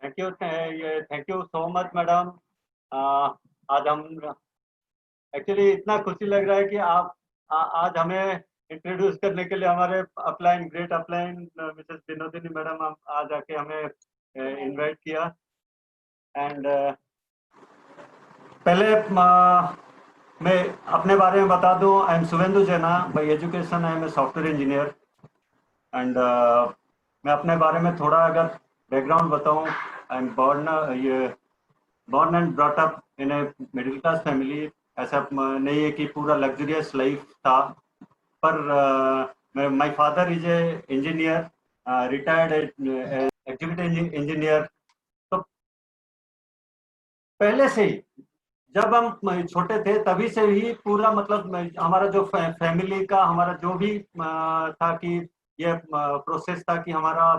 Thank you so much madam. आज हम actually इतना खुशी लग रहा है कि आप आज हमें इंट्रोड्यूस करने के लिए हमारे upline great upline Mrs Vinodini madam हम आज आके हमें इनवाइट किया। एंड पहले मैं अपने बारे में बता दूं। आई am Shubhendu Jena, by education I am a software engineer. And मैं अपने बारे में थोड़ा अगर बैकग्राउंड बताऊं, I am born and brought up in a middle class family। ऐसा नहीं है कि पूरा लग्जरियस लाइफ था, पर my father is a engineer, retired executive engineer. तो पहले से ही जब हम छोटे थे तभी से ही पूरा मतलब हमारा जो फैमिली का हमारा जो भी था कि ये प्रोसेस था कि हमारा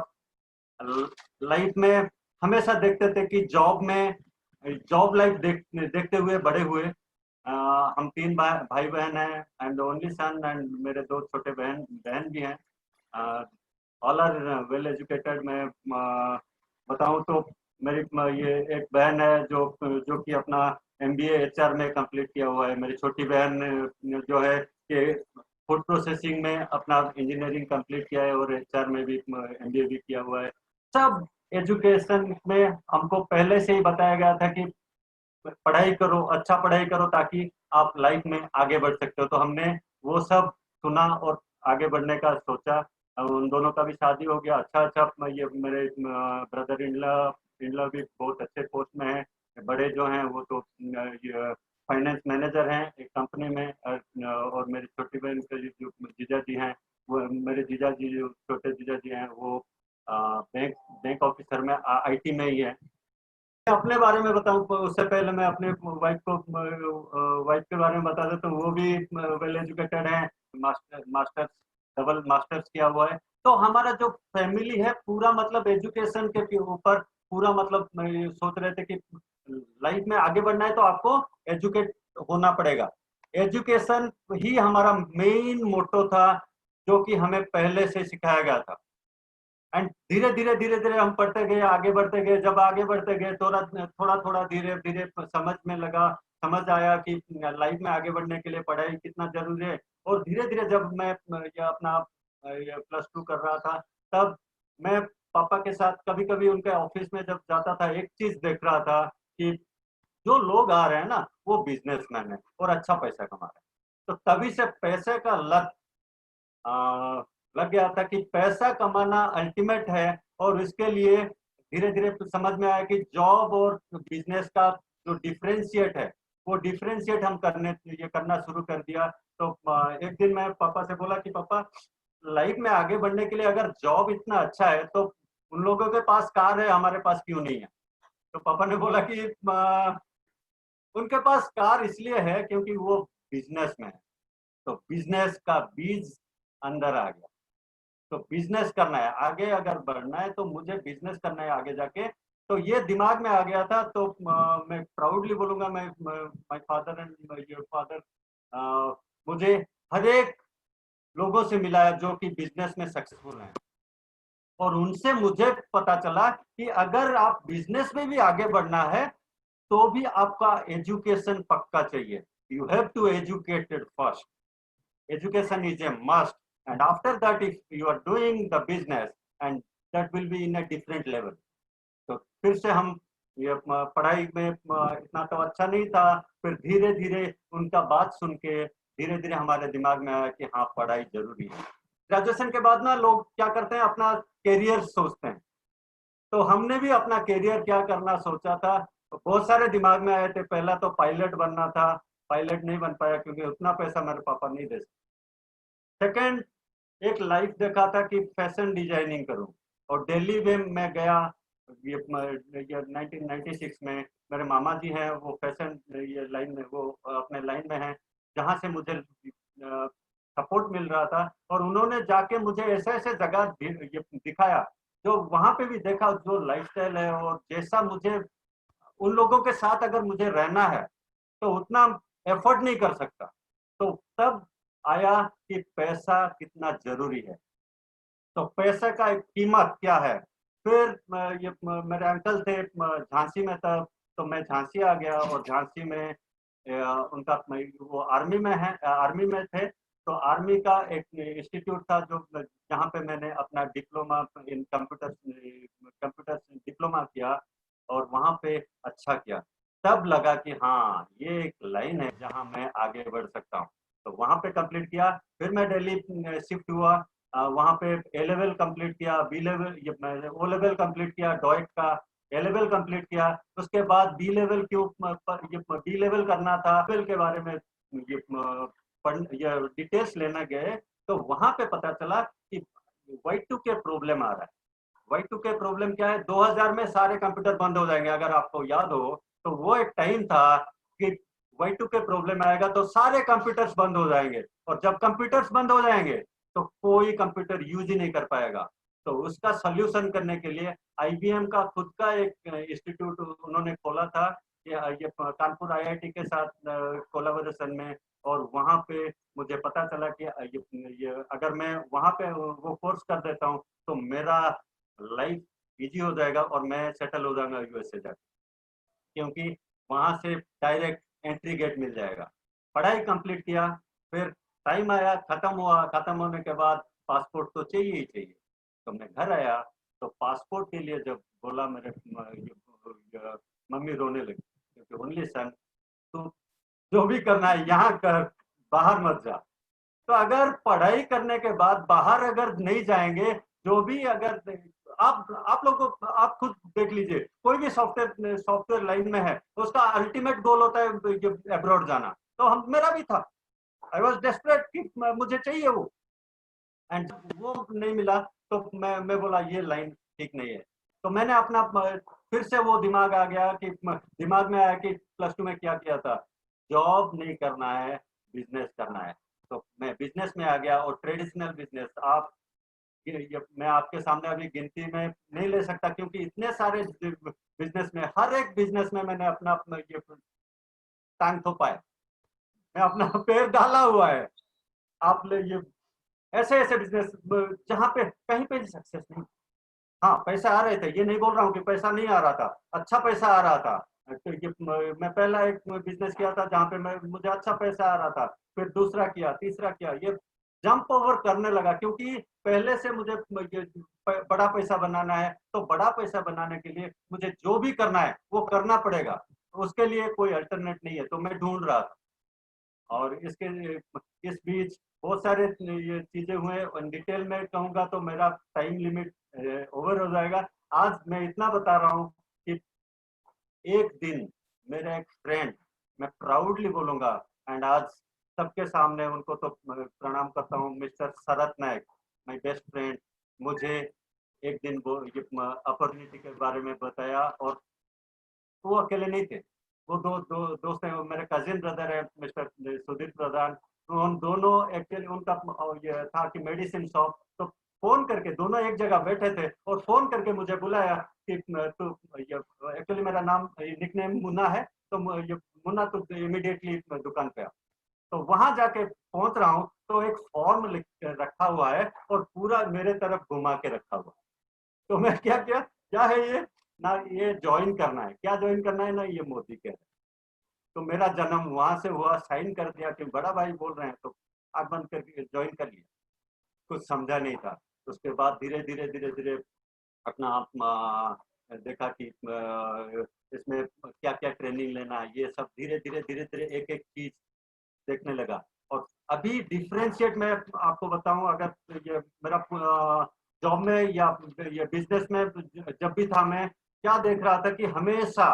लाइफ में हमेशा देखते थे कि जॉब लाइफ देखते हुए बड़े हुए। हम 3 भाई बहन हैं। I am the only son and मेरे 2 छोटे बहन भी हैं। All are well educated. मैं बताऊं तो मेरी ये एक बहन है जो कि अपना MBA HR में कंप्लीट किया हुआ है। मेरी छोटी बहन जो है कि फूड प्रोसेसिंग में अपना इंजीनियरिंग कंप्लीट किया है और HR में भी MBA भी किया हुआ है। सब एजुकेशन में हमको पहले से ही बताया गया था कि पढ़ाई करो, अच्छा पढ़ाई करो ताकि आप लाइफ में आगे बढ़ सकते हो। तो हमने वो सब सुना और आगे बढ़ने का सोचा। उन दोनों का भी शादी हो गया। अच्छा ये मेरे ब्रदर इन लॉ भी बहुत अच्छे पोस्ट में है। बड़े जो हैं वो तो फाइनेंस मैनेजर हैं एक कंपनी में। और मेरी छोटी बहन के जो जीजा जी हैं, वो मेरे जीजा जी जो छोटे जीजा जी हैं वो बैंक ऑफिसर में IT में ही है। अपने बारे में बताऊं उससे पहले मैं अपने वाइफ के बारे में बता देता हूँ। वो भी वेल एजुकेटेड है, मास्टर्स डबल मास्टर्स किया हुआ है। तो हमारा जो फैमिली है पूरा मतलब एजुकेशन के ऊपर पूरा मतलब सोच रहे थे कि लाइफ में आगे बढ़ना है तो आपको एजुकेट होना पड़ेगा। एजुकेशन ही हमारा मेन मोटो था जो कि हमें पहले से सिखाया गया था। एंड धीरे धीरे हम पढ़ते गए, आगे बढ़ते गए। जब आगे बढ़ते गए थोड़ा थोड़ा धीरे धीरे समझ में लगा, समझ आया कि लाइफ में आगे बढ़ने के लिए पढ़ाई कितना जरूरी है। और धीरे धीरे जब मैं ये अपना ये +2 कर रहा था तब मैं पापा के साथ कभी कभी उनके ऑफिस में जब जाता था एक चीज देख रहा था कि जो लोग आ रहे हैं ना वो बिजनेसमैन है और अच्छा पैसा कमा रहे हैं। तो तभी से पैसे का लत लग गया था कि पैसा कमाना अल्टीमेट है। और इसके लिए धीरे धीरे समझ में आया कि जॉब और बिजनेस का जो डिफरेंशिएट है वो डिफरेंशिएट हम करना शुरू कर दिया। तो एक दिन मैं पापा से बोला कि पापा लाइफ में आगे बढ़ने के लिए अगर जॉब इतना अच्छा है तो उन लोगों के पास कार है, हमारे पास क्यों नहीं है। तो पापा ने बोला कि उनके पास कार इसलिए है क्योंकि वो बिजनेस में है। तो बिजनेस का बीज अंदर आ गया। तो बिजनेस करना है आगे, अगर बढ़ना है तो मुझे बिजनेस करना है आगे जाके। तो ये दिमाग में आ गया था। तो मैं प्राउडली बोलूंगा, मैं my father and your father मुझे हर एक लोगों से मिला है जो कि बिजनेस में सक्सेसफुल हैं। और उनसे मुझे पता चला कि अगर आप बिजनेस में भी आगे बढ़ना है तो भी आपका एजुकेशन पक्का चाहिए। You have to educated first. Education is a must, and after that if you are doing the business, and that will be in a different level। तो फिर से हम ये पढ़ाई में इतना तो अच्छा नहीं था। फिर धीरे धीरे उनका बात सुन के धीरे धीरे हमारे दिमाग में आया कि हाँ पढ़ाई जरूरी है। ग्रेजुएशन के बाद ना लोग क्या करते हैं, अपना करियर सोचते हैं। तो हमने भी अपना करियर क्या करना सोचा था। तो बहुत सारे दिमाग में आए थे। पहला तो पायलट बनना था, पायलट नहीं बन पाया क्योंकि उतना पैसा मेरे पापा नहीं दे सकते। सेकेंड, एक लाइफ देखा था कि फैशन डिजाइनिंग करूं। और दिल्ली में मैं गया ये 1996 में। मेरे मामा जी हैं वो फैशन ये लाइन में वो अपने लाइन में हैं जहां से मुझे सपोर्ट मिल रहा था। और उन्होंने जाके मुझे ऐसे ऐसे जगह दिखाया जो वहां पे भी देखा जो लाइफस्टाइल है और जैसा मुझे उन लोगों के साथ अगर मुझे रहना है तो उतना एफर्ट नहीं कर सकता। तो तब आया कि पैसा कितना जरूरी है। तो पैसे का एक कीमत क्या है फिर ये मेरे अंकल थे झांसी में तब, तो मैं झांसी आ गया और झांसी में उनका वो आर्मी में है, आर्मी में थे। तो आर्मी का एक इंस्टीट्यूट था जो जहाँ पे मैंने अपना डिप्लोमा इन कंप्यूटर डिप्लोमा किया और वहाँ पे अच्छा किया। तब लगा कि हाँ ये एक लाइन है जहाँ मैं आगे बढ़ सकता हूँ। तो वहाँ पे कंप्लीट किया। फिर मैं दिल्ली शिफ्ट हुआ। वहाँ पे ए लेवल कंप्लीट किया, B level O level complete किया डॉइट का, ए लेवल कंप्लीट किया। उसके बाद बी लेवल क्यों ये बी लेवल करना था, लेवल के बारे में ये ये डिटेल्स लेना गए। तो वहां पे पता चला कि Y2K प्रॉब्लम आ रहा है। Y2K प्रॉब्लम क्या है, 2000 में सारे कंप्यूटर बंद हो जाएंगे। अगर आपको याद हो तो वो एक टाइम था कि Y2K प्रॉब्लम आएगा तो सारे कंप्यूटर्स बंद हो जाएंगे, और जब कंप्यूटर्स बंद हो जाएंगे तो कोई कंप्यूटर यूज ही नहीं कर पाएगा। तो उसका सॉल्यूशन करने के लिए IBM का खुद का एक इंस्टीट्यूट उन्होंने खोला था, ये कानपुर IIT के साथ कोलैबोरेशन में। और वहां पे मुझे पता चला कि ये अगर मैं वहां पे वो कोर्स कर देता हूँ तो मेरा लाइफ इजी हो जाएगा और मैं सेटल हो जाऊंगा USA जाकर, क्योंकि वहां से डायरेक्ट एंट्री गेट मिल जाएगा। पढ़ाई कंप्लीट किया। फिर टाइम आया, खत्म हुआ। खत्म होने के बाद पासपोर्ट तो चाहिए ही चाहिए। तो मैं घर आया तो पासपोर्ट के लिए जब बोला, मेरे मम्मी रोने लगी, क्योंकि ओनली सन, तो जो भी करना है यहाँ कर, बाहर मत जा। तो अगर पढ़ाई करने के बाद बाहर अगर नहीं जाएंगे, जो भी अगर आप लोग को आप खुद देख लीजिए, कोई भी सॉफ्टवेयर सॉफ्टवेयर लाइन में है उसका अल्टीमेट गोल होता है अब्रॉड जाना। तो हम मेरा भी था, आई वॉज डेस्परेट कि मुझे चाहिए वो। एंड वो नहीं मिला तो मैं बोला ये लाइन ठीक नहीं है। तो मैंने अपना फिर से वो दिमाग आ गया कि दिमाग में आया कि +2 में क्या किया था, जॉब नहीं करना है, बिजनेस करना है। तो मैं बिजनेस में आ गया, और ट्रेडिशनल बिजनेस आप ये मैं आपके सामने अभी गिनती में नहीं ले सकता, क्योंकि इतने सारे बिजनेस में, हर एक बिजनेस में मैंने अपना अपना ये टांग थोपा है, मैं अपना पैर डाला हुआ है। आप ले ये ऐसे ऐसे बिजनेस जहाँ पे कहीं पे भी सक्सेस नहीं। हाँ पैसा आ रहे थे, ये नहीं बोल रहा हूँ कि पैसा नहीं आ रहा था, अच्छा पैसा आ रहा था। तो ये मैं पहला एक बिजनेस किया था जहाँ पे मैं मुझे अच्छा पैसा आ रहा था। फिर दूसरा किया, तीसरा किया, ये जंप ओवर करने लगा, क्योंकि पहले से मुझे ये बड़ा पैसा बनाना है। तो बड़ा पैसा बनाने के लिए मुझे जो भी करना है वो करना पड़ेगा, उसके लिए कोई अल्टरनेट नहीं है। तो मैं ढूंढ रहा था, और इसके इस बीच बहुत सारे ये चीजें हुए, और डिटेल में कहूंगा तो मेरा टाइम लिमिट ओवर हो जाएगा। आज मैं इतना बता रहा हूँ कि एक दिन मेरा एक फ्रेंड, मैं प्राउडली बोलूंगा, एंड आज सबके सामने उनको तो प्रणाम करता हूँ, mister Sharat Nayak, my best friend, मुझे एक दिन वो ये अपॉर्चुनिटी के बारे में बताया। और वो अकेले नहीं थे, वो दोस्त हैं, वो मेरे कजिन ब्रदर है मिस्टर सुदीप प्रधान। तो उन दोनों एक्चुअली उनका ये था कि मेडिसिन शॉप। तो फोन करके दोनों एक जगह बैठे थे और फोन करके मुझे बुलाया कि तू, ये एक्चुअली मेरा नाम निकनेम मुन्ना है, तो ये मुन्ना तो इमीडिएटली दुकान पे आ। तो वहां जाके पहुंच रहा हूँ तो एक फॉर्म लिख के रखा हुआ है और पूरा मेरे तरफ घुमा के रखा हुआ है। तो मैं क्या किया, क्या है ये, ना ये ज्वाइन करना है, क्या ज्वाइन करना है, ना ये मोदी कह रहे हैं। तो मेरा जन्म वहां से हुआ, साइन कर दिया कि बड़ा भाई बोल रहे हैं, तो आग बंद करके ज्वाइन कर लिया। कुछ समझा नहीं था। उसके बाद धीरे धीरे धीरे धीरे अपना आप देखा कि इसमें क्या क्या ट्रेनिंग लेना है, ये सब धीरे धीरे धीरे धीरे एक एक चीज देखने लगा। और अभी डिफ्रेंशिएट मैं आपको बताऊं, अगर ये मेरा जॉब में या ये बिजनेस में जब भी था, मैं क्या देख रहा था कि हमेशा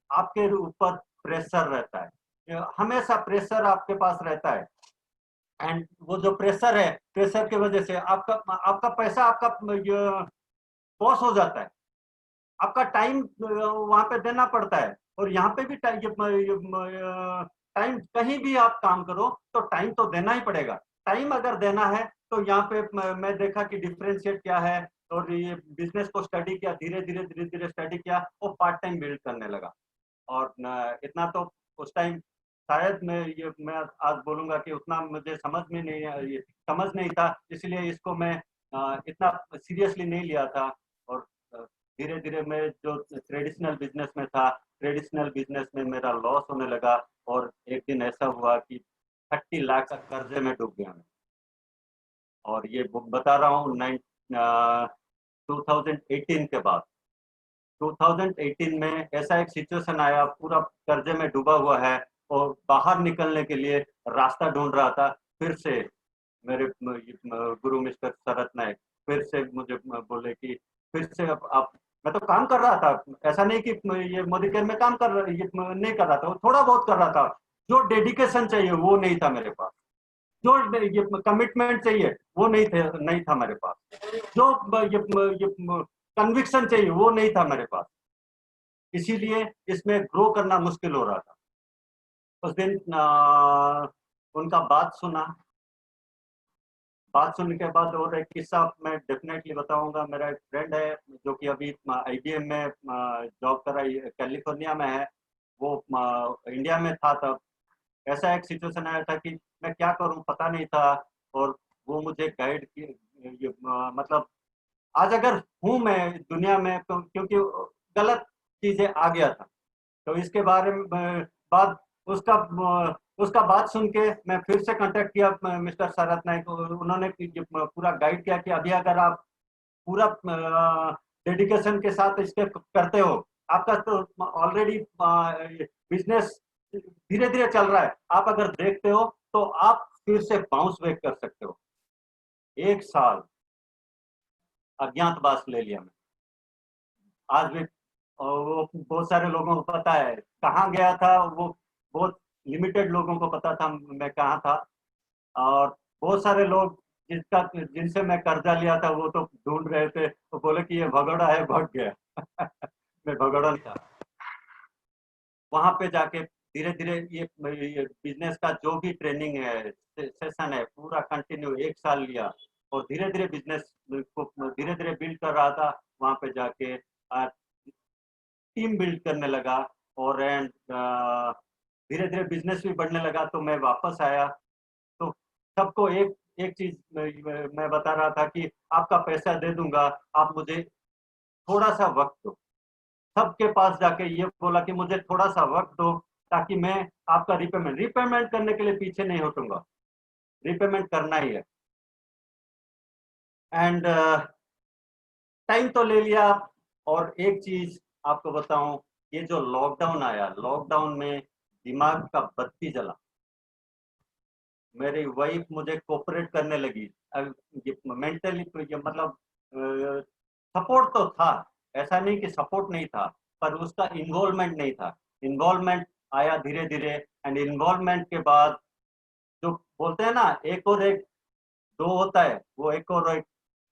आपके ऊपर प्रेशर रहता है, हमेशा प्रेशर आपके पास रहता है। एंड वो जो प्रेशर है, प्रेशर की वजह से आपका आपका पैसा आपका बॉस हो जाता है, आपका टाइम वहां पे देना पड़ता है। और यहाँ पे भी टाइम कहीं भी आप काम करो तो टाइम तो देना ही पड़ेगा। टाइम अगर देना है तो यहाँ पे मैं देखा कि डिफरेंशिएट क्या है, और ये बिजनेस को स्टडी किया, धीरे धीरे धीरे धीरे स्टडी किया और पार्ट टाइम बिल्ड करने लगा। और इतना तो उस टाइम शायद मैं आज बोलूंगा कि उतना मुझे समझ में नहीं ये समझ नहीं था, इसलिए इसको मैं इतना सीरियसली नहीं लिया था। और धीरे धीरे मैं जो ट्रेडिशनल बिजनेस में था, ट्रेडिशनल बिजनेस में मेरा लॉस होने लगा और एक दिन ऐसा हुआ कि 30 लाख का कर्जे में डूब गया मैं। और ये बता रहा हूँ 2018 के बाद। 2018 में ऐसा एक सिचुएशन आया, पूरा कर्जे में डूबा हुआ है और बाहर निकलने के लिए रास्ता ढूंढ रहा था। फिर से मेरे गुरु मिस्टर शरद नायक फिर से मुझे बोले कि फिर से अब आप, मैं तो काम कर रहा था, ऐसा नहीं कि ये मोदी केयर में काम कर रहा, ये नहीं कर रहा था, थोड़ा बहुत कर रहा था। जो डेडिकेशन चाहिए वो नहीं था मेरे पास, जो ये कमिटमेंट चाहिए वो नहीं था मेरे पास, जो ये कन्विक्शन चाहिए वो नहीं था मेरे पास। इसीलिए इसमें ग्रो करना मुश्किल हो रहा था। उस दिन उनका बात सुनने के बाद और एक किस्सा मैं डेफिनेटली बताऊंगा। मेरा एक फ्रेंड है जो कि अभी IBM में जॉब कर रहा है, कैलिफोर्निया में है। वो इंडिया में था तब। ऐसा एक सिचुएशन आया था कि मैं क्या करूं पता नहीं था, और वो मुझे गाइड मतलब आज अगर हूं मैं दुनिया में तो क्योंकि गलत चीजें आ गया था। तो इसके बारे में बाद उसका उसका बात सुन के मैं फिर से कांटेक्ट किया मिस्टर शरद नायक को। उन्होंने पूरा गाइड किया कि अभी अगर आप पूरा डेडिकेशन के साथ इसके करते हो, आपका तो ऑलरेडी बिजनेस धीरे धीरे चल रहा है, आप अगर देखते हो तो आप फिर से बाउंस बैक कर सकते हो। 1 साल अज्ञातवास ले लिया मैं। आज भी वो बहुत सारे लोगों को पता है कहाँ गया था, वो बहुत लिमिटेड लोगों को पता था मैं कहाँ था। और बहुत सारे लोग जिनसे मैं कर्जा लिया था वो तो ढूंढ रहे थे, तो बोले कि ये भगोड़ा है, भाग गया। मैं भगोड़ा नहीं था। वहां पे जाके धीरे धीरे ये बिजनेस का जो भी ट्रेनिंग है, सेशन है, पूरा कंटिन्यू 1 साल लिया और धीरे धीरे बिजनेस को धीरे धीरे बिल्ड कर रहा था। वहां पे जाके टीम बिल्ड करने लगा और एंड धीरे धीरे बिजनेस भी बढ़ने लगा। तो मैं वापस आया तो सबको एक एक चीज मैं बता रहा था कि आपका पैसा दे दूंगा, आप मुझे थोड़ा सा वक्त दो। सबके पास जाके ये बोला कि मुझे थोड़ा सा वक्त दो ताकि मैं आपका रिपेमेंट करने के लिए पीछे नहीं हटूंगा, रिपेमेंट करना ही है। एंड टाइम तो ले लिया। और एक चीज आपको बताऊं, ये जो लॉकडाउन आया, लॉकडाउन में दिमाग का बत्ती जला। मेरी वाइफ मुझे कोऑपरेट करने लगी। मेंटली ये मतलब सपोर्ट तो था, ऐसा नहीं कि सपोर्ट नहीं था, पर उसका इन्वॉल्वमेंट नहीं था। इन्वॉल्वमेंट आया धीरे धीरे। एंड इन्वॉल्वमेंट के बाद जो बोलते हैं ना, एक और एक दो होता है, वो एक और एक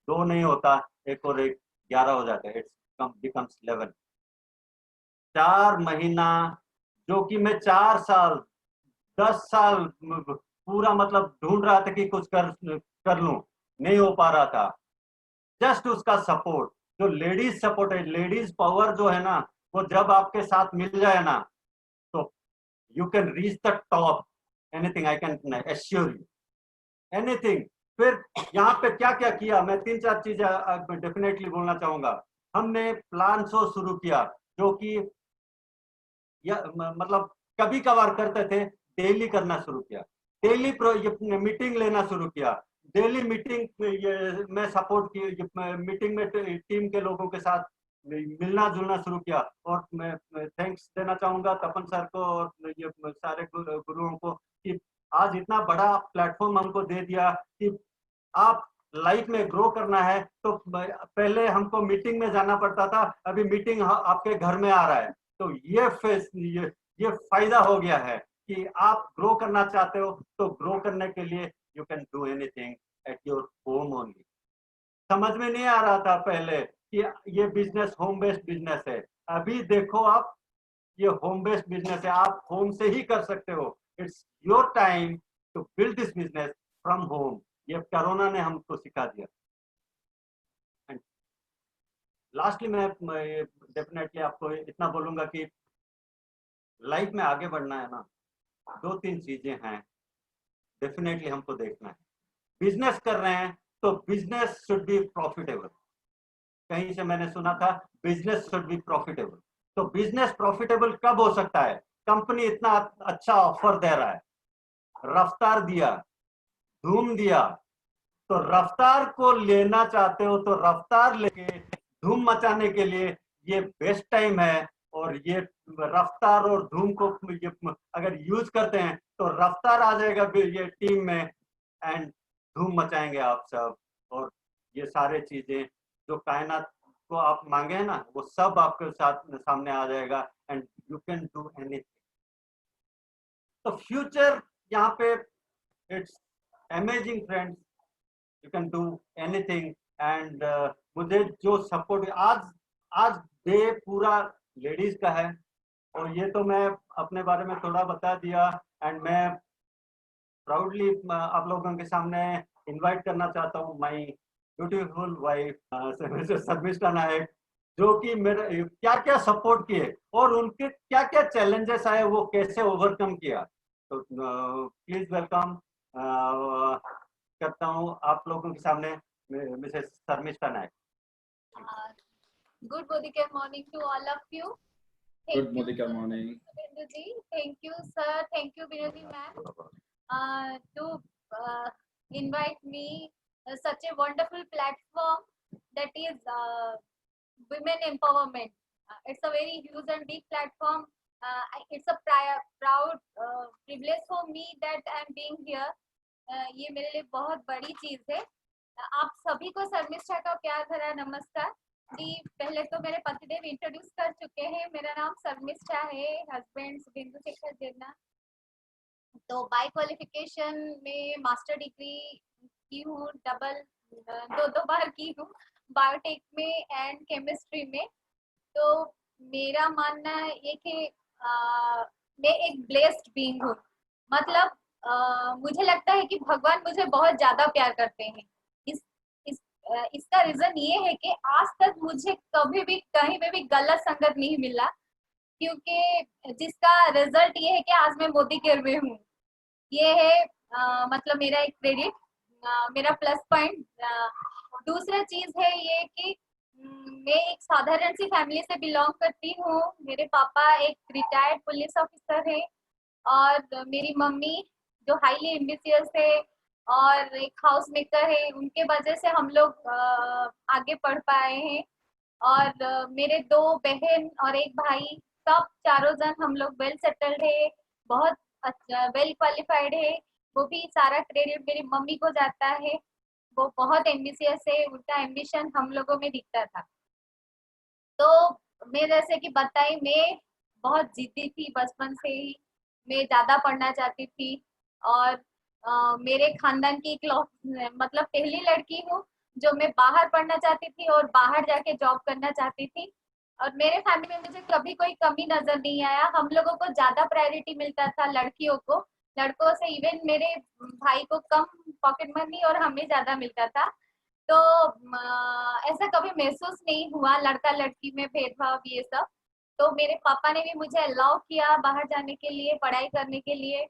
दो नहीं होता, एक और एक 11 हो जाता है, इट्स बिकम्स 11। 4 महीना, जो कि मैं 4 साल 10 साल पूरा मतलब ढूंढ रहा था कि कुछ कर लूं, नहीं हो पा रहा था। जस्ट उसका सपोर्ट, जो लेडीज सपोर्ट है, लेडीज पावर जो है ना, वो जब आपके साथ मिल जाए ना तो you can reach the top. Anything I can assure you, anything. फिर यहाँ पे क्या क्या किया, मैं 3-4 चीजें डेफिनेटली बोलना चाहूंगा। हमने प्लान शो शुरू किया, जो कि मतलब कभी कभार करते थे, डेली करना शुरू किया। डेली मीटिंग लेना शुरू किया। डेली मीटिंग मैं सपोर्ट की मीटिंग में टीम के लोगों के साथ मिलना जुलना शुरू किया। और मैं थैंक्स देना चाहूंगा तपन सर को और ये सारे गुरुओं को कि आज इतना बड़ा प्लेटफॉर्म हमको दे दिया कि आप लाइफ में ग्रो करना है तो पहले हमको मीटिंग में जाना पड़ता था, अभी मीटिंग आपके घर में आ रहा है। तो ये फायदा हो गया है कि आप ग्रो करना चाहते हो तो ग्रो करने के लिए you can do anything at your home only. समझ में नहीं आ रहा था पहले कि ये बिजनेस होम बेस्ड बिजनेस है। अभी देखो आप, ये होम बेस्ड बिजनेस है, आप होम से ही कर सकते हो। It's your time to build this business from home. ये कोरोना ने हमको सिखा दिया। लास्टली मैं डेफिनेटली आपको इतना बोलूंगा कि लाइफ में आगे बढ़ना है ना, 2-3 चीजें हैं डेफिनेटली हमको देखना है। बिजनेस कर रहे हैं तो बिजनेस शुड बी प्रॉफिटेबल। कहीं से मैंने सुना था बिजनेस शुड बी प्रॉफिटेबल। तो बिजनेस प्रॉफिटेबल कब हो सकता है? कंपनी इतना अच्छा ऑफर दे रहा है, रफ्तार दिया, धूम दिया, तो रफ्तार को लेना चाहते हो तो रफ्तार लेके धूम मचाने के लिए ये बेस्ट टाइम है। और ये रफ्तार और धूम को ये अगर यूज करते हैं तो रफ्तार आ जाएगा ये टीम में, एंड धूम मचाएंगे आप सब। और ये सारे चीजें जो कायनात को आप मांगे हैं ना, वो सब आपके साथ सामने आ जाएगा, and you can do anything. तो फ्यूचर यहाँ पे it's amazing friends, you can do anything. And मुझे जो सपोर्ट आज आज डे पूरा लेडीज का है, और ये तो मैं अपने बारे में थोड़ा बता दिया। एंड मैं प्राउडली आप लोगों के सामने इनवाइट करना चाहता हूँ माय ब्यूटीफुल वाइफ शर्मिष्ठा नायक, जो कि मेरे क्या क्या सपोर्ट किए और उनके क्या क्या चैलेंजेस आए, वो कैसे ओवरकम किया। तो प्लीज वेलकम करता हूँ आप लोगों के सामने Mrs Sharmishtha Nayak. Good Bodhika morning to all of you. Good Bodhika morning. Bindu ji, thank you sir, thank you Bindu ma'am to invite me such a wonderful platform that is women empowerment. It's a very huge and big platform. It's a proud privilege for me that I'm being here. ये मेरे लिए बहुत बड़ी चीज है। आप सभी को शर्मिष्ठा का प्यार भरा नमस्कार जी। पहले तो मेरे पतिदेव इंट्रोड्यूस कर चुके हैं, मेरा नाम शर्मिष्ठा है, हस्बैंड बिंदु शेखर जेना। तो बाय क्वालिफिकेशन में मास्टर डिग्री की हूँ, डबल दो बार की हूँ, बायोटेक में एंड केमिस्ट्री में। तो मेरा मानना ये कि मैं एक ब्लेस्ड बीइंग हूँ। मतलब मुझे लगता है कि भगवान मुझे बहुत ज्यादा प्यार करते हैं। इसका रीजन ये है कि आज तक मुझे कभी भी कहीं पे भी गलत संगत नहीं मिला, क्योंकि जिसका रिजल्ट ये है कि आज मैं मोदी केयर में हूँ। ये है मतलब मेरा एक क्रेडिट, मेरा प्लस पॉइंट। दूसरा चीज है ये कि मैं एक साधारण सी फैमिली से बिलोंग करती हूँ। मेरे पापा एक रिटायर्ड पुलिस ऑफिसर है और मेरी मम्मी जो हाईली एम्बिशियस है और एक हाउस मेकर है। उनके वजह से हम लोग आगे पढ़ पाए हैं। और मेरे 2 बहन और 1 भाई, सब चारों जन हम लोग वेल सेटल्ड है, बहुत अच्छा वेल क्वालिफाइड है। वो भी सारा क्रेडिट मेरी मम्मी को जाता है। वो बहुत एम्बिशियस है, उनका एम्बिशन हम लोगों में दिखता था। तो मैं जैसे कि बताई, मैं बहुत जिद्दी थी बचपन से ही। मैं ज्यादा पढ़ना चाहती थी और मेरे खानदान की मतलब पहली लड़की हूँ जो मैं बाहर पढ़ना चाहती थी और बाहर जाके जॉब करना चाहती थी। और मेरे फैमिली में मुझे कभी कोई कमी नजर नहीं आया। हम लोगों को ज्यादा प्रायोरिटी मिलता था लड़कियों को, लड़कों से इवन मेरे भाई को कम पॉकेट मनी और हमें ज्यादा मिलता था। तो ऐसा कभी महसूस नहीं हुआ लड़का लड़की में भेदभाव ये सब। तो मेरे पापा ने भी मुझे अलाउ किया बाहर जाने के लिए, पढ़ाई करने के लिए।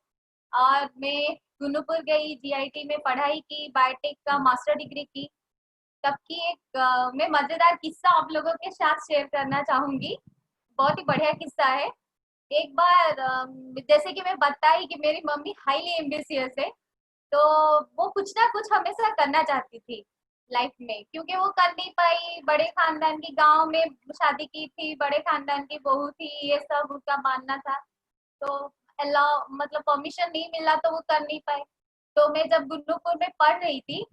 और मैं गुनुपुर गई, जीआईटी में पढ़ाई की, बायोटेक का मास्टर डिग्री की। तब की एक मैं मजेदार किस्सा आप लोगों के साथ शेयर करना चाहूंगी। बहुत ही बढ़िया किस्सा है। एक बार जैसे कि मैं बताई कि मेरी मम्मी हाईली एम्बिशियस है, तो वो कुछ ना कुछ हमेशा करना चाहती थी लाइफ में, क्योंकि वो कर नहीं पाई। बड़े खानदान की, गांव में शादी की थी, बड़े खानदान की बहू थी, ये सब उनका मानना था। तो अलाउ मतलब परमिशन नहीं मिला तो वो कर नहीं पाए। तो मैं जब गुन्नूपुर में पढ़ रही थी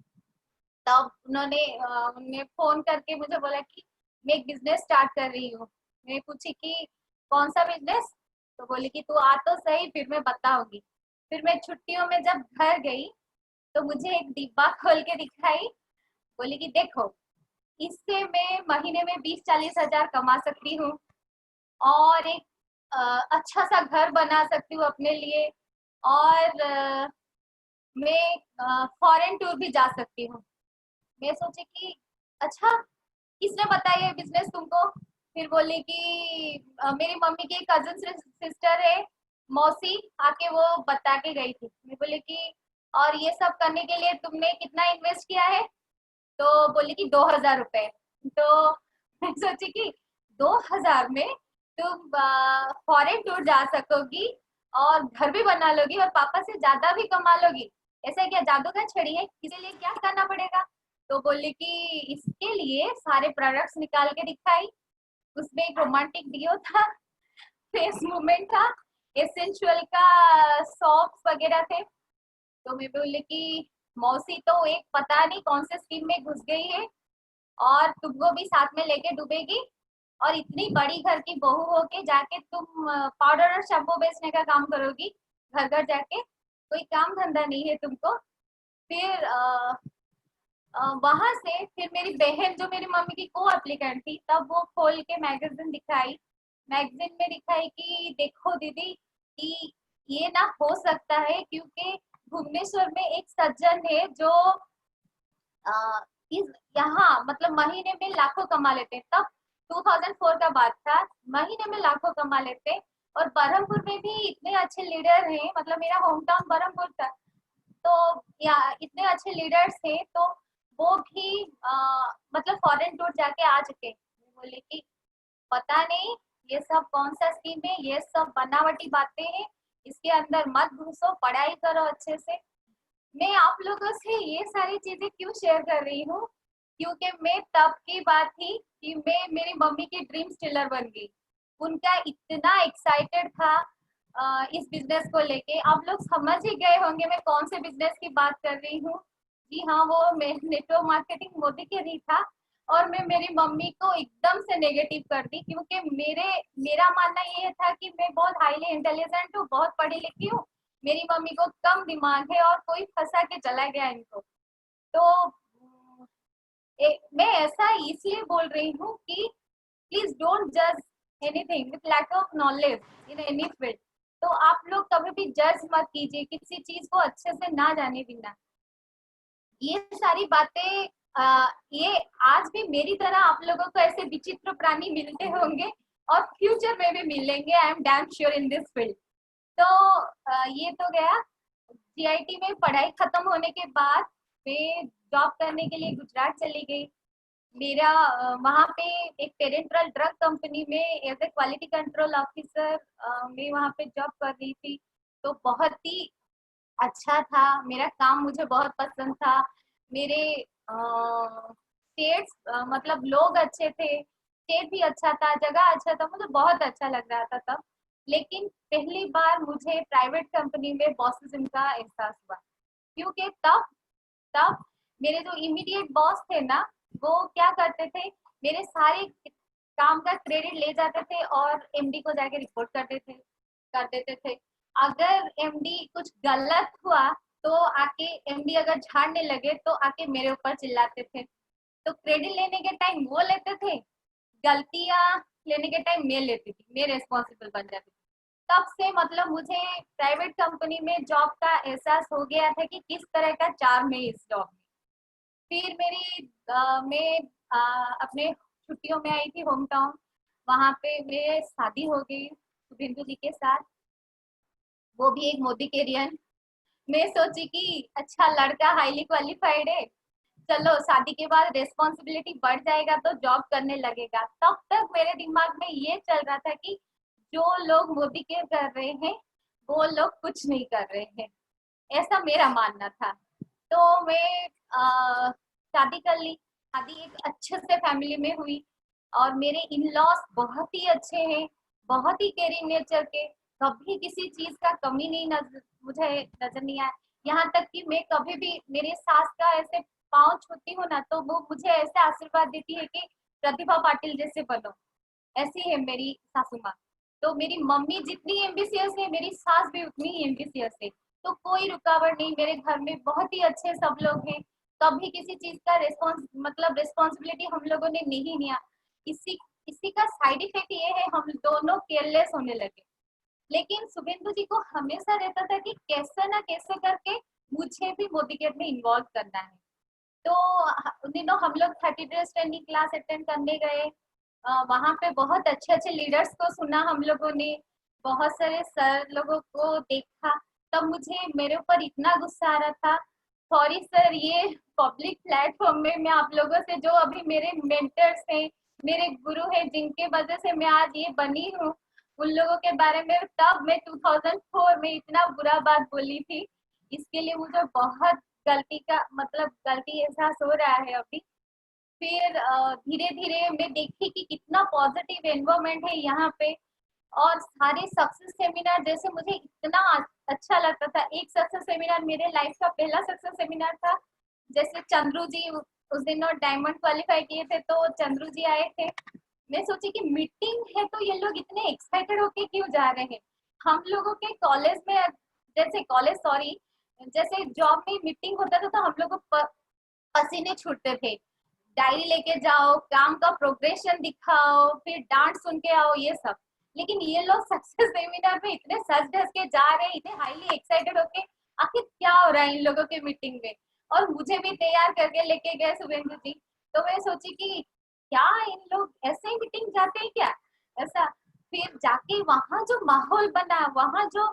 तब उन्होंने फोन करके मुझे बोला कि मैं एक बिजनेस स्टार्ट कर रही हूँ। मैं पूछी कि कौन सा बिजनेस? तो बोली कि तू आ तो सही, फिर मैं बताऊंगी। फिर मैं छुट्टियों में जब घर गई तो मुझे एक डिब्बा खोल के दिखाई। बोली कि देखो, इससे मैं महीने में 20-40 हजार कमा सकती हूँ और एक अच्छा सा घर बना सकती हूँ अपने लिए, और मैं फॉरेन टूर भी जा सकती हूँ। मैं सोची कि अच्छा, किसने बताया ये बिजनेस तुमको? फिर बोली कि मेरी मम्मी की कजन सिस्टर है, मौसी, आके वो बता के गई थी। मैं बोली कि और ये सब करने के लिए तुमने कितना इन्वेस्ट किया है? तो बोली कि 2000 रुपए। तो मैं सोची कि 2000 में तुम फॉरेन टूर जा सकोगी और घर भी बना लोगी और पापा से ज्यादा भी कमा लोगी। ऐसा क्या जादू का छड़ी है, इसीलिए क्या करना पड़ेगा? तो बोली कि इसके लिए सारे प्रोडक्ट्स निकाल के दिखाई। उसमें एक रोमांटिक डिओ था, फेस मूवमेंट था, एसेंशियल का सॉफ्ट वगैरह थे। तो मैं बोली कि मौसी तो एक पता नहीं कौन से स्कीम में घुस गई है और तुमको भी साथ में लेके डूबेगी, और इतनी बड़ी घर की बहू होके जाके तुम पाउडर और शैम्पू बेचने का काम करोगी घर घर जाके, कोई काम धंधा नहीं है तुमको। फिर वहां से फिर मेरी बहन जो मेरी मम्मी की को एप्लीकेंट थी, तब वो खोल के मैगजीन दिखाई। मैगजीन में दिखाई कि देखो दीदी कि ये ना हो सकता है, क्योंकि भुवनेश्वर में एक सज्जन है जो इस यहाँ मतलब महीने में लाखों कमा लेते हैं। तब 2004 का बात था, महीने में लाखों कमा लेते। और बरहमपुर में भी इतने अच्छे लीडर हैं, मतलब मेरा होम टाउन बरहमपुर था, तो या इतने अच्छे लीडर्स थे, तो वो भी मतलब फॉरेन टूर जाके आ चुके। बोले कि पता नहीं ये सब कौन सा स्कीम है, ये सब बनावटी बातें हैं, इसके अंदर मत घुसो, पढ़ाई करो अच्छे से। मैं आप लोगों से ये सारी चीजें क्यों शेयर कर रही हूँ, क्योंकि मैं तब की बात थी कि मैं मेरी मम्मी की ड्रीम स्टिलर बन गई। उनका इतना एक्साइटेड था इस बिजनेस को लेके। आप लोग समझ ही गए होंगे मैं कौन से बिजनेस की बात कर रही हूँ। जी हाँ, वो नेटवर्क मार्केटिंग मोदी के नहीं था। और मैं मेरी मम्मी को एकदम से नेगेटिव कर दी, क्योंकि मेरा मानना ये था कि मैं बहुत हाईली इंटेलिजेंट हूँ, बहुत पढ़ी लिखी हूँ, मेरी मम्मी को कम दिमाग है और कोई फंसा के चला गया इनको। तो मैं ऐसा इसलिए बोल रही हूँ कि प्लीज डोंट जज anything with lack of knowledge in any field. तो आप लोग कभी भी जज मत कीजिए किसी चीज को अच्छे से ना जाने बिना। ये सारी बातें ये आज भी मेरी तरह आप लोगों को ऐसे विचित्र प्राणी मिलते होंगे और फ्यूचर में भी मिलेंगे, I am damn sure in this field. तो ये तो गया। जीआईटी में पढ़ाई खत्म होने के बाद मैं जॉब करने के लिए गुजरात चली गई। मेरा वहाँ पे एक पेरेंट्रल ड्रग कंपनी में as a quality control officer मैं वहाँ पे जॉब कर रही थी। तो बहुत ही अच्छा था, मेरा काम मुझे बहुत पसंद था। मेरे स्टेट्स मतलब लोग अच्छे थे, स्टेट भी अच्छा था, जगह अच्छा था, मुझे बहुत अच्छा लग रहा था तब। लेकिन पहली बार मुझे प्राइवेट कंपनी में बॉसिज्म का एहसास हुआ, क्योंकि तब तब मेरे जो इमीडिएट बॉस थे ना, वो क्या करते थे, मेरे सारे काम का क्रेडिट ले जाते थे और एमडी को जाके रिपोर्ट कर देते थे। अगर एमडी कुछ गलत हुआ तो आके एमडी अगर झाड़ने लगे तो आके मेरे ऊपर चिल्लाते थे। तो क्रेडिट लेने के टाइम वो लेते थे, गलतियां लेने के टाइम मैं लेती थी, मैं रिस्पॉन्सिबल बन जाती थी। तब से मतलब मुझे प्राइवेट कंपनी में जॉब का एहसास हो गया था कि किस तरह का चार्म है इस जॉब में। फिर मैं अपने छुट्टियों में आई थी होम टाउन, वहाँ पे मेरे शादी हो गई शुभेंदु जी के साथ, वो भी एक मोदी केरियन। मैं सोची कि अच्छा लड़का हाईली क्वालिफाइड है, चलो शादी के बाद रिस्पॉन्सिबिलिटी बढ़ जाएगा तो जॉब करने लगेगा। तब तक मेरे दिमाग में ये चल रहा था कि जो लोग मोदी केयर कर रहे हैं वो लोग कुछ नहीं कर रहे हैं, ऐसा मेरा मानना था। तो मैं शादी कर ली। शादी एक अच्छे से फैमिली में हुई और मेरे इन लॉज बहुत ही अच्छे हैं, बहुत ही केयरिंग नेचर के। कभी किसी चीज का कमी नहीं मुझे नजर नहीं आया। यहाँ तक कि मैं कभी भी मेरी सास का ऐसे पाँव छूती हूँ ना, तो वो मुझे ऐसे आशीर्वाद देती है कि प्रतिभा पाटिल जैसे बनो। ऐसी है मेरी सासू माँ। तो मेरी मम्मी जितनी एम्बिशियस है, मेरी सास भी उतनी ही एम्बिशियस है। तो कोई रुकावट नहीं, मेरे घर में बहुत ही अच्छे सब लोग हैं। कभी किसी चीज का रिस्पॉन्सिबिलिटी हम लोगों ने नहीं लिया। इसी इसी का साइड इफेक्ट ये है, हम दोनों केयरलेस होने लगे। लेकिन शुभेंदु जी को हमेशा रहता था कि कैसे ना कैसे करके मुझे भी मोदी केयर में इन्वॉल्व करना है। तो उन दिनों हम लोग 30 डेज ट्रेनिंग क्लास अटेंड करने गए। वहाँ पे बहुत अच्छे अच्छे लीडर्स को सुना हम लोगों ने, बहुत सारे सर लोगों को देखा। तब मुझे मेरे ऊपर इतना गुस्सा आ रहा था, सॉरी सर, ये पब्लिक प्लेटफॉर्म में मैं आप लोगों से, जो अभी मेरे मेंटर्स हैं, मेरे गुरु हैं, जिनके वजह से मैं आज ये बनी हूँ, उन लोगों के बारे में तब मैं 2004 में इतना बुरा बात बोली थी। इसके लिए मुझे बहुत गलती का मतलब गलती एहसास हो रहा है अभी। फिर धीरे धीरे मैं देखी कि कितना पॉजिटिव एनवायरनमेंट है यहाँ पे, और सारे सक्सेस सेमिनार जैसे मुझे इतना अच्छा लगता था। एक सक्सेस सेमिनार मेरे लाइफ का पहला सक्सेस सेमिनार था, जैसे चंद्रू जी उस दिन और डायमंड क्वालिफाई किए थे, तो चंद्रू जी आए थे। मैं सोची कि मीटिंग है तो ये लोग इतने एक्साइटेड होके क्यों जा रहे हैं। हम लोगों के कॉलेज में, जैसे कॉलेज सॉरी जैसे जॉब में मीटिंग होता था तो हम लोग को पसीने छूटते थे। डायरी लेके जाओ, काम का प्रोग्रेशन दिखाओ, फिर डांट सुन के आओ, ये सब। लेकिन ये लोग सक्सेस सेमिनार में इतने सज धज के जा रहे हैं, इतने हाईली एक्साइटेड होके, आखिर क्या हो रहा है इन लोगों के मीटिंग में। और मुझे भी तैयार करके लेके गए शुभेंदु जी। तो मैं सोची कि क्या इन लोग ऐसे ही मीटिंग जाते हैं क्या, ऐसा। फिर जाके वहां जो माहौल बना, वहां जो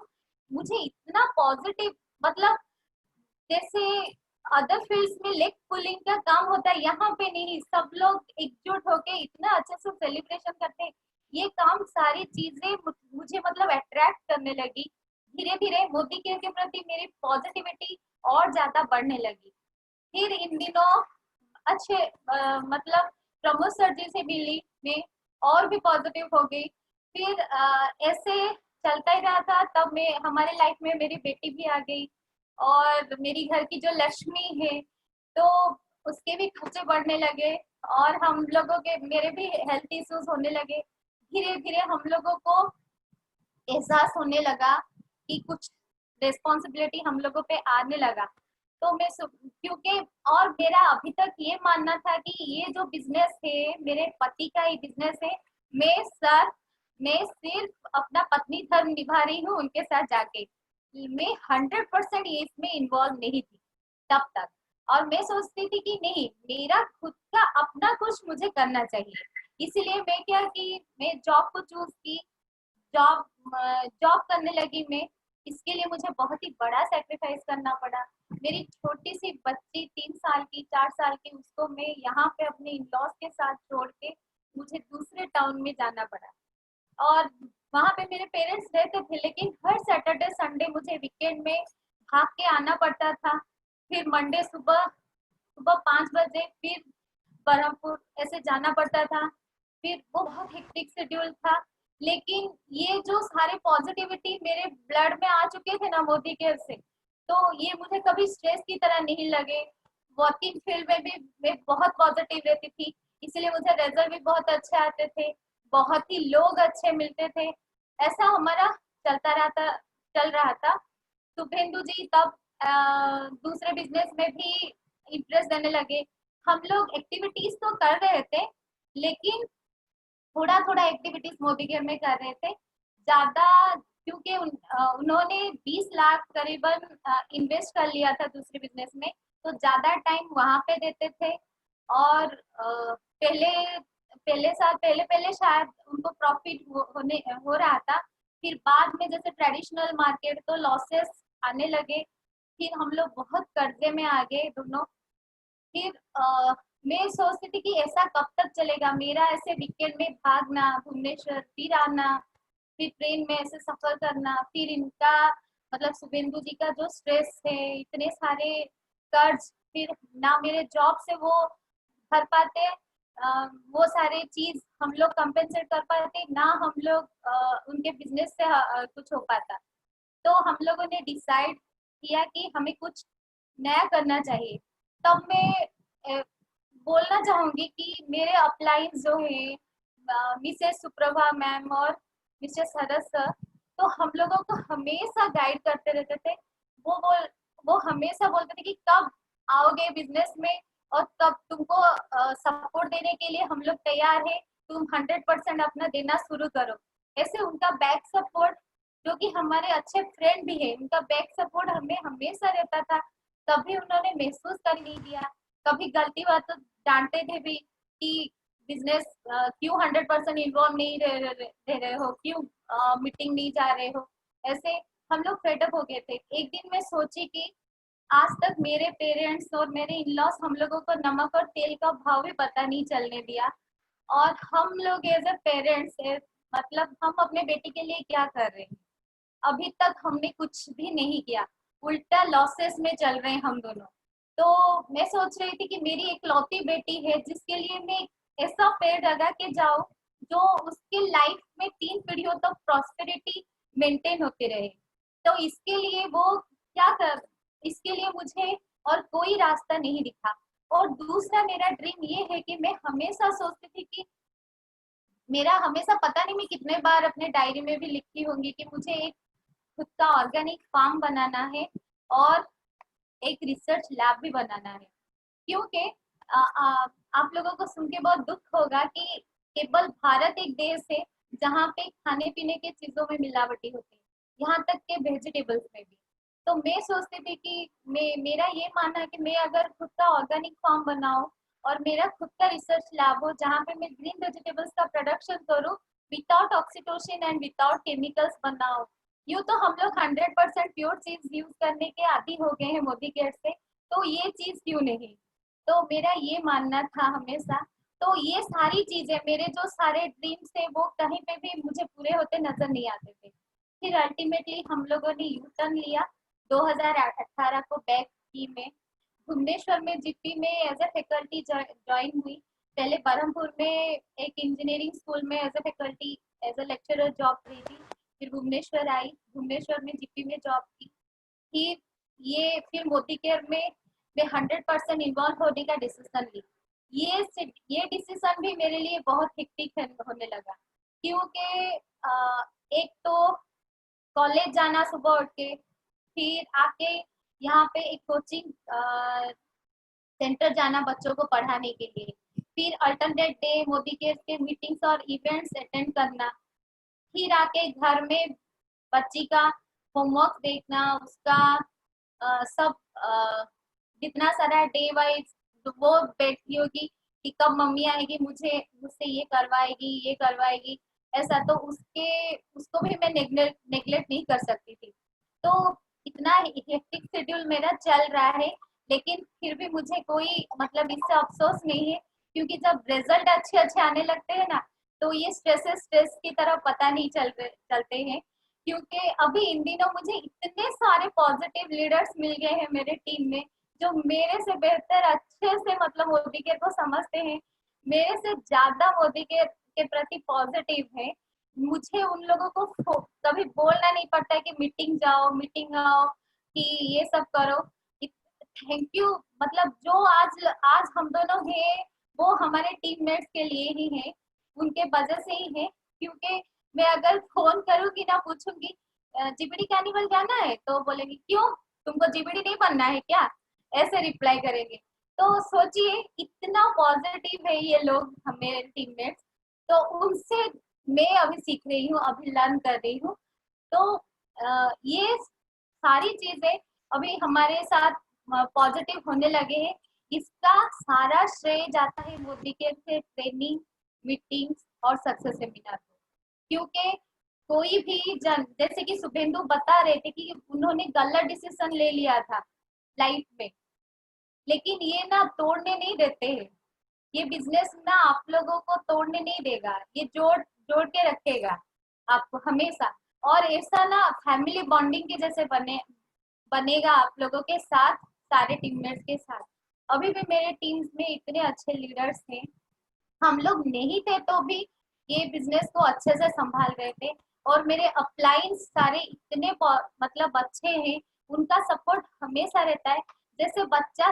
मुझे इतना पॉजिटिव, मतलब जैसे अदर फील्ड्स में लेग पुलिंग का काम होता है, यहाँ पे नहीं, सब लोग एकजुट होके इतना अच्छे से सेलिब्रेशन करते हैं। ये काम सारी चीजें मुझे मतलब अट्रैक्ट करने लगी। धीरे धीरे मोदी केयर के प्रति मेरी पॉजिटिविटी और ज्यादा बढ़ने लगी। फिर इन दिनों अच्छे मतलब प्रमोद सर जी से मिली मैं, और भी पॉजिटिव हो गई। फिर ऐसे चलता ही रहा था। तब मैं, हमारे लाइफ में मेरी बेटी भी आ गई, और मेरी घर की जो लक्ष्मी है, तो उसके भी खर्चे बढ़ने लगे, और हम लोगों के, मेरे भी हेल्थ इश्यूज होने लगे। धीरे धीरे हम लोगों को एहसास होने लगा कि कुछ रिस्पॉन्सिबिलिटी हम लोगों पे आने लगा। तो मैं क्योंकि, और मेरा अभी तक ये मानना था कि ये जो बिजनेस है मेरे पति का ही बिजनेस है। मैं सिर्फ अपना पत्नी धर्म निभा रही हूँ उनके साथ जाके। मैं 100% ये इसमें इन्वॉल्व नहीं थी तब तक। और मैं सोचती थी कि नहीं, मेरा खुद का अपना कुछ मुझे करना चाहिए। इसीलिए मैं क्या कि मैं जॉब को चूज की, जॉब जॉब करने लगी मैं। इसके लिए मुझे बहुत ही बड़ा सेक्रीफाइस करना पड़ा। मेरी छोटी सी बच्ची 3 साल की, 4 साल की, उसको मैं यहाँ पे अपने इन-लॉज के साथ छोड़ के मुझे दूसरे टाउन में जाना पड़ा। और वहाँ पे मेरे पेरेंट्स रहते थे, लेकिन हर सैटरडे संडे मुझे वीकेंड में भाग के आना पड़ता था। फिर मंडे सुबह सुबह 5 बजे फिर बरहमपुर ऐसे जाना पड़ता था। फिर वो बहुत हेक्टिक शेड्यूल था। लेकिन ये जो सारे पॉजिटिविटी मेरे ब्लड में आ चुके थे ना मोदी केयर से, तो ये मुझे कभी स्ट्रेस की तरह नहीं लगे। वर्किंग फील्ड में भी मैं बहुत पॉजिटिव रहती थी, इसलिए मुझे रिजल्ट भी बहुत अच्छे आते थे, बहुत ही लोग अच्छे मिलते थे। ऐसा हमारा चल रहा था। शुभेंदु जी तब दूसरे बिजनेस में भी इंटरेस्ट देने लगे। हम लोग एक्टिविटीज तो कर रहे थे, लेकिन थोड़ा थोड़ा एक्टिविटीज मोदी केयर में कर रहे थे, ज्यादा, क्योंकि उन्होंने 20 लाख करीबन इन्वेस्ट कर लिया था दूसरे बिजनेस में, तो ज्यादा टाइम वहां पे देते थे। और पहले पहले शायद उनको प्रॉफिट हो रहा था। फिर बाद में जैसे ट्रेडिशनल मार्केट तो लॉसेस आने लगे। फिर हम लोग बहुत कर्जे में आ गए दोनों। फिर मैं सोचती थी कि ऐसा कब तक चलेगा मेरा, ऐसे वीकेंड में भागना भुवनेश्वर, फिर आना, फिर ट्रेन में ऐसे सफर करना, फिर इनका मतलब शुभेंदु जी का जो स्ट्रेस है, इतने सारे कर्ज, फिर ना मेरे जॉब से वो भर पाते, वो सारे चीज हम लोग कंपेंसेट कर पाते, ना हम लोग उनके बिजनेस से कुछ हो पाता। तो हम लोगों ने डिसाइड किया कि हमें कुछ नया करना चाहिए। तब मैं बोलना चाहूंगी कि मेरे अपलाइन जो है मिसेस सुप्रभा मैम और मिस्टर सरस सर, तो हम लोगों को हमेशा गाइड करते रहते थे। वो हमेशा बोलते थे कि कब आओगे बिजनेस में, और तब तुमको सपोर्ट देने के लिए हम लोग तैयार है, तुम 100% अपना देना शुरू करो। ऐसे उनका बैक सपोर्ट, जो कि हमारे अच्छे फ्रेंड भी है, उनका बैक सपोर्ट हमें हमेशा रहता था। कभी उन्होंने महसूस कर नहीं दिया। कभी गलती हुआ तो डांटते थे भी कि बिजनेस क्यों 100% इन्वॉल्व नहीं रह रहे हो, क्यों मीटिंग नहीं जा रहे हो। ऐसे हम लोग फेडअप हो गए थे। एक दिन मैं सोची कि आज तक मेरे पेरेंट्स और मेरे इन-लॉज हम लोगों को नमक और तेल का भाव भी पता नहीं चलने दिया। और हम लोग एज अ पेरेंट्स मतलब हम अपने बेटी के लिए क्या कर रहे हैं? अभी तक हमने कुछ भी नहीं किया, उल्टा लॉसेस में चल रहे हैं हम दोनों। तो मैं सोच रही थी कि मेरी इकलौती बेटी है जिसके लिए मैं ऐसा पेड़ लगा के जाऊं जो उसके लाइफ में 3 पीढ़ियों तक प्रॉस्पेरिटी मेंटेन होती रहे। तो इसके लिए वो क्या कर इसके लिए मुझे और कोई रास्ता नहीं दिखा। और दूसरा मेरा ड्रीम ये है कि मैं हमेशा सोचती थी कि मेरा हमेशा पता नहीं मैं कितने बार अपने डायरी में भी लिखती होंगी कि मुझे एक खुद का ऑर्गेनिक फार्म बनाना है और एक रिसर्च लैब भी बनाना है। क्योंकि आप लोगों को सुन के बहुत दुख होगा कि केवल भारत एक देश है जहाँ पे खाने पीने के चीजों में मिलावटी होती है, यहाँ तक के वेजिटेबल्स में भी। तो मैं सोचती थी कि मेरा ये मानना है कि मैं अगर खुद का ऑर्गेनिक फार्म बनाऊं और मेरा खुद का रिसर्च लैब हो जहाँ पे मैं ग्रीन वेजिटेबल्स का प्रोडक्शन करूँ without oxytocin and without chemicals बनाऊं। यूँ तो हम लोग 100% प्योर चीज यूज करने के आदी हो गए हैं मोदी केयर से, तो ये चीज क्यों नहीं? तो मेरा ये मानना था हमेशा। तो ये सारी चीजें मेरे जो सारे ड्रीम्स थे वो कहीं पे भी मुझे पूरे होते नजर नहीं आते थे। फिर अल्टीमेटली हम लोगों ने यू टर्न लिया 2018 को बैक की में भुवनेश्वर में जीपी में एज ए फैकल्टी ज्वाइन हुई। पहले बरहमपुर में एक इंजीनियरिंग स्कूल में as a faculty as a lecturer job की थी। फिर भुवनेश्वर आई, भुवनेश्वर में जीपी में जॉब की। फिर मोदी केयर में मैं 100% इन्वॉल्व होने का डिसीजन ली। ये डिसीजन भी मेरे लिए बहुत हेक्टिक होने लगा क्योंकि एक तो कॉलेज जाना सुबह उठ के, फिर आके यहाँ पे एक कोचिंग सेंटर जाना बच्चों को पढ़ाने के लिए, फिर अल्टरनेट डे मोदी केयर के मीटिंग्स और इवेंट्स अटेंड करना, फिर आके घर में बच्ची का होमवर्क देखना, उसका सब जितना सारा डे वाइज वो बैठी होगी कि कब मम्मी आएगी मुझे मुझसे ये करवाएगी। ऐसा तो उसको भी मैं नेग्लेक्ट नहीं कर सकती थी। तो इतना हेक्टिक शेड्यूल मेरा चल रहा है, लेकिन फिर भी मुझे कोई मतलब इससे अफसोस नहीं है क्योंकि जब रिजल्ट अच्छे अच्छे आने लगते हैं ना तो ये स्ट्रेस की तरह पता नहीं चलते हैं। क्योंकि अभी इन दिनों मुझे इतने सारे पॉजिटिव लीडर्स मिल गए हैं मेरे टीम में जो मेरे से बेहतर अच्छे से मतलब मोदी केयर को समझते हैं, मेरे से ज्यादा मोदी केयर के प्रति पॉजिटिव है। मुझे उन लोगों को कभी बोलना नहीं पड़ता है कि मीटिंग आओ कि ये सब करो। Thank you. मतलब जो आज आज हम दोनों हैं वो हमारे टीममेट्स के लिए ही है, उनके वजह से ही है। क्योंकि मैं अगर फोन करूंगी ना पूछूंगी जीबीडी कार्निवल जाना है तो बोलेंगे क्यों, तुमको जीबीडी नहीं बनना है क्या, ऐसे रिप्लाई करेंगे। तो सोचिए इतना पॉजिटिव है ये लोग मेरे टीममेट्स। तो उनसे मैं अभी सीख रही हूँ, अभी लर्न कर रही हूँ। तो ये सारी चीजें अभी हमारे साथ पॉजिटिव होने लगे हैं। इसका सारा श्रेय जाता है मोदी के से ट्रेनिंग, मीटिंग्स और सक्सेस सेमिनार को। क्योंकि कोई भी जन जैसे कि शुभेंदु बता रहे थे कि उन्होंने गलत डिसीजन ले लिया था लाइफ में, लेकिन ये ना तोड़ने नहीं देते हैं। ये बिजनेस ना आप लोगों को तोड़ने नहीं देगा, ये जोड़ जोड़ के रखेगा आपको हमेशा। और ऐसा ना फैमिली बॉन्डिंग के जैसे बनेगा आप लोगों के साथ, सारे टीममेट्स के साथ। अभी भी मेरे टीम्स में इतने अच्छे लीडर्स हैं, हम लोग नहीं थे तो भी ये बिजनेस को अच्छे से संभाल रहे थे। और मेरे अपलाइंस सारे इतने मतलब अच्छे हैं, उनका सपोर्ट हमेशा रहता है। जैसे बच्चा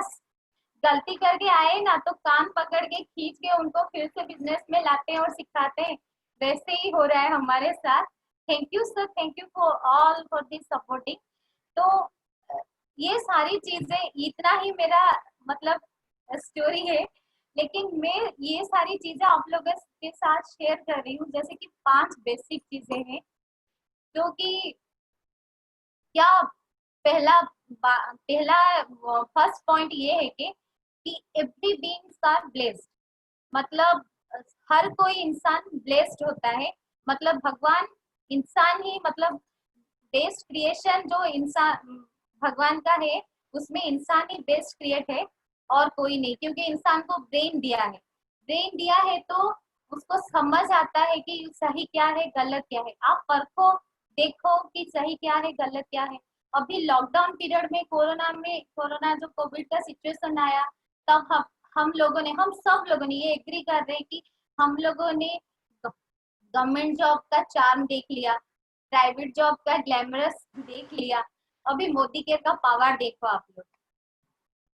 गलती करके आए ना तो कान पकड़ के खींच के उनको फिर से बिजनेस में लाते हैं और सिखाते हैं, वैसे ही हो रहा है हमारे साथ। Thank you sir, thank you for all for this supporting. तो ये सारी चीजें इतना ही मेरा मतलब स्टोरी है, लेकिन मैं ये सारी चीजें आप लोगों के साथ शेयर कर रही हूँ। जैसे कि 5 बेसिक चीजें हैं जो कि क्या पहला फर्स्ट पॉइंट ये है कि एवरी बीइंग्स आर ब्लेस्ड। मतलब हर कोई इंसान ब्लेस्ड होता है। मतलब भगवान इंसान ही मतलब बेस्ट क्रिएशन जो इंसान भगवान का है उसमें इंसान ही बेस्ट क्रिएट है और कोई नहीं, क्योंकि इंसान को ब्रेन दिया है तो उसको समझ आता है कि सही क्या है गलत क्या है। आप परखो देखो कि सही क्या है गलत क्या है। अभी लॉकडाउन पीरियड में कोरोना जो कोविड का सिचुएशन आया, तब हम लोगों ने, हम सब लोगों ने ये एग्री कर रहे हैं कि हम लोगों ने गवर्नमेंट जॉब का चार्म देख लिया, प्राइवेट जॉब का ग्लैमरस देख लिया। अभी मोदी के का पावर देखो, आप लोग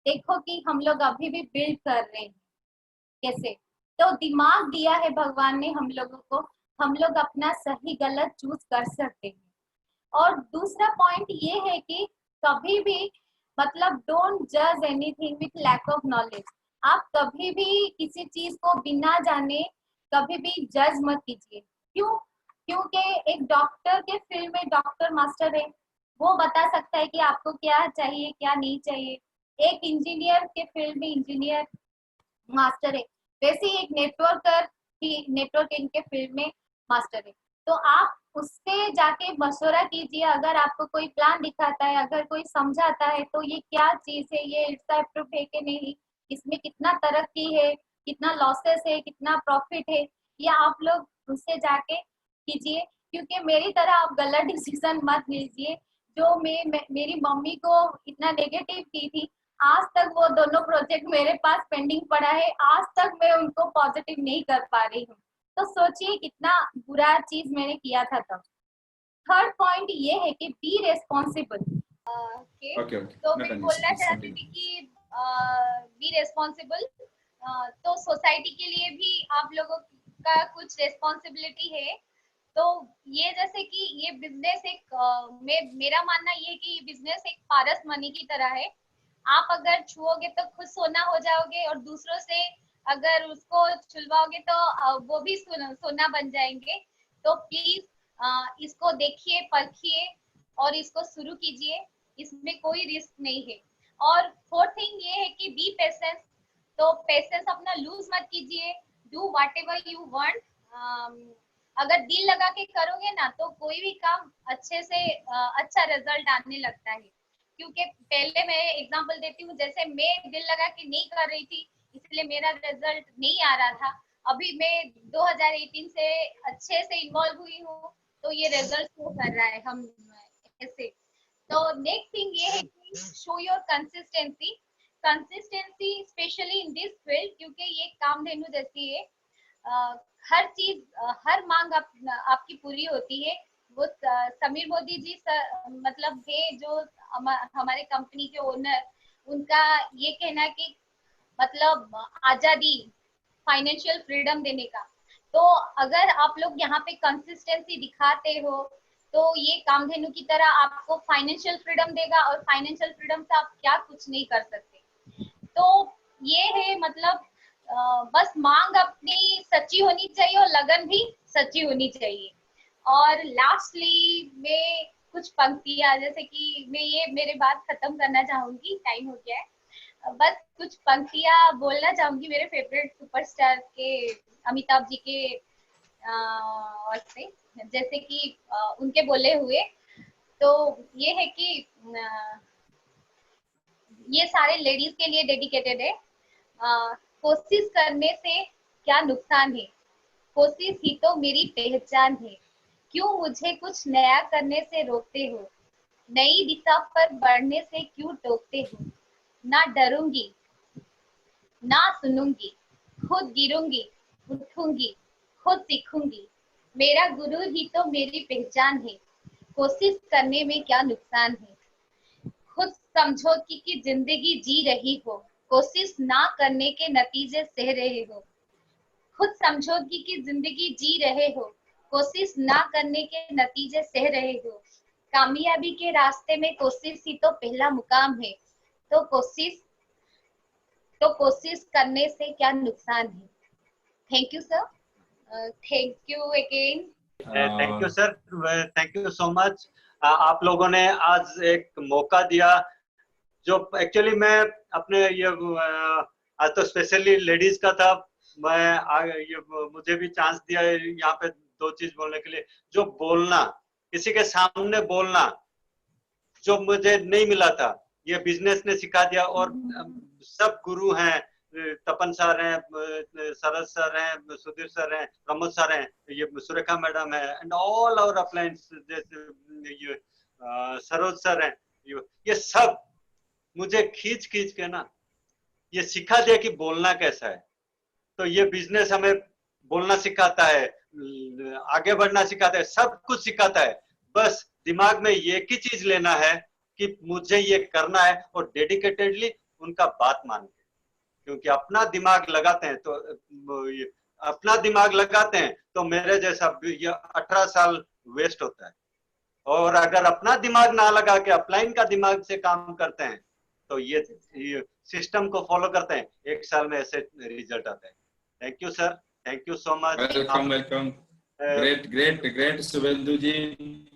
देखो कि हम लोग अभी भी बिल्ड कर रहे हैं कैसे। तो दिमाग दिया है भगवान ने हम लोगों को, हम लोग अपना सही गलत चूज कर सकते हैं। और दूसरा पॉइंट ये है कि कभी भी मतलब डोंट जज anything with lack of knowledge. आप कभी भी किसी चीज को बिना जाने कभी भी जज मत कीजिए। क्यों? क्योंकि एक डॉक्टर के फील्ड में डॉक्टर मास्टर है, वो बता सकता है कि आपको क्या चाहिए क्या नहीं चाहिए। एक इंजीनियर के फील्ड में इंजीनियर मास्टर है, वैसे ही एक नेटवर्कर की नेटवर्किंग के फील्ड में मास्टर है। तो आप उससे जाके मशवरा कीजिए। अगर आपको कोई प्लान दिखाता है, अगर कोई समझाता है तो ये क्या चीज है, ये इसका अप्रूव है कि नहीं, इसमें कितना तरक्की है, कितना लॉसेस है, कितना प्रॉफिट है, ये आप लोग उससे जाके कीजिए। क्योंकि मेरी तरह आप गलत डिसीजन मत लीजिए। जो मेरी मम्मी को इतना नेगेटिव की थी, आज तक वो दोनों प्रोजेक्ट मेरे पास पेंडिंग पड़ा है, आज तक मैं उनको पॉजिटिव नहीं कर पा रही हूँ। तो सोचिए कितना बुरा चीज मैंने किया था तब। थर्ड पॉइंट ये है कि बी रेस्पॉन्सिबल। Okay. तो Not मैं an issue. बोलना Please चाहती continue. थी कि बी रेस्पॉन्सिबल। तो सोसाइटी के लिए भी आप लोगों का कुछ रेस्पॉन्सिबिलिटी है। तो ये जैसे कि ये बिजनेस एक मेरा मानना ये है कि बिजनेस एक पारस मनी की तरह है। आप अगर छुओगे तो खुद सोना हो जाओगे, और दूसरों से अगर उसको छुलवाओगे तो वो भी सोना बन जाएंगे। तो प्लीज इसको देखिए, परखिए और इसको शुरू कीजिए, इसमें कोई रिस्क नहीं है। और फोर्थ थिंग ये है कि बी पेशेंस। तो पेशेंस अपना लूज मत कीजिए, do what ever you want. अगर दिल लगा के करोगे ना तो कोई भी काम अच्छे से अच्छा रिजल्ट आने लगता है। क्योंकि पहले मैं एग्जांपल देती हूँ, जैसे मैं दिल लगा के नहीं कर रही थी इसलिए मेरा रिजल्ट नहीं आ रहा था। अभी मैं 2018 से अच्छे से इन्वॉल्व हुई हूँ तो ये रिजल्ट शो कर रहा है हम ऐसे। तो नेक्स्ट थिंग ये है कि show your consistency. Consistency specially in this field, क्योंकि ये कामधेनु जैसी है। हर चीज हर मांग आपकी पूरी होती है। वो समीर मोदी जी मतलब है जो हमारे कंपनी के ओनर, उनका ये कहना है कि मतलब आजादी, फाइनेंशियल फ्रीडम देने का। तो अगर आप लोग यहाँ पे कंसिस्टेंसी दिखाते हो तो ये कामधेनु की तरह आपको फाइनेंशियल फ्रीडम देगा, और फाइनेंशियल फ्रीडम से आप क्या कुछ नहीं कर सकते। तो ये है मतलब बस मांग अपनी सच्ची होनी चाहिए और लगन भी सच्ची होनी चाहिए। और लास्टली मैं कुछ पंक्तियां, जैसे कि मैं ये मेरे बात खत्म करना चाहूंगी, टाइम हो गया है। बस कुछ पंक्तियां बोलना चाहूंगी मेरे फेवरेट सुपरस्टार के अमिताभ जी के और से, जैसे कि उनके बोले हुए। तो ये है कि ये सारे लेडीज के लिए डेडिकेटेड है। कोशिश करने से क्या नुकसान है, कोशिश ही तो मेरी पहचान है। क्यों मुझे कुछ नया करने से रोकते हो, नई दिशा पर बढ़ने से क्यों टोकते हो। ना डरूंगी ना सुनूंगी, खुद गिरूंगी उठूंगी, खुद सीखूंगी। मेरा गुरु ही तो मेरी पहचान है। कोशिश करने में क्या नुकसान है। खुद समझो कि जिंदगी जी रही हो, कोशिश ना करने के नतीजे सह रहे हो। खुद समझो कि जिंदगी जी रहे हो, कोशिश ना करने के नतीजे सह रहे हो। कामयाबी के रास्ते में कोशिश ही तो पहला मुकाम है। तो कोशिश करने से क्या नुकसान है। Thank you sir, thank you again. Thank you sir, thank you so much. आप लोगों ने आज एक मौका दिया जो एक्चुअली मैं अपने ये आज तो स्पेशली लेडीज का था, मैं ये मुझे भी चांस दिया यहाँ पे दो चीज बोलने के लिए। जो बोलना, किसी के सामने बोलना जो मुझे नहीं मिला था, ये बिजनेस ने सिखा दिया। और सब गुरु हैं, तपन सर हैं, शरद सर हैं, सुधीर सर हैं, प्रमोद सर हैं, ये सुरेखा मैडम है, एंड ऑल आवर अपलाइंस, जैसे ये सरोज सर हैं, ये सब मुझे खींच खींच के ना ये सिखा दिया कि बोलना कैसा है। तो ये बिजनेस हमें बोलना सिखाता है, आगे बढ़ना सिखाता है, सब कुछ सिखाता है। बस दिमाग में एक ही चीज लेना है कि मुझे ये करना है, और डेडिकेटेडली उनका बात मान के, क्योंकि अपना दिमाग लगाते हैं तो अपना दिमाग लगाते हैं तो मेरे जैसा 18 साल वेस्ट होता है। और अगर अपना दिमाग ना लगा के अपलाइन का दिमाग से काम करते हैं तो ये सिस्टम को फॉलो करते हैं, 1 साल में ऐसे रिजल्ट आते हैं। Thank you sir, thank you so much. Welcome, welcome. Great, Subhendu ji.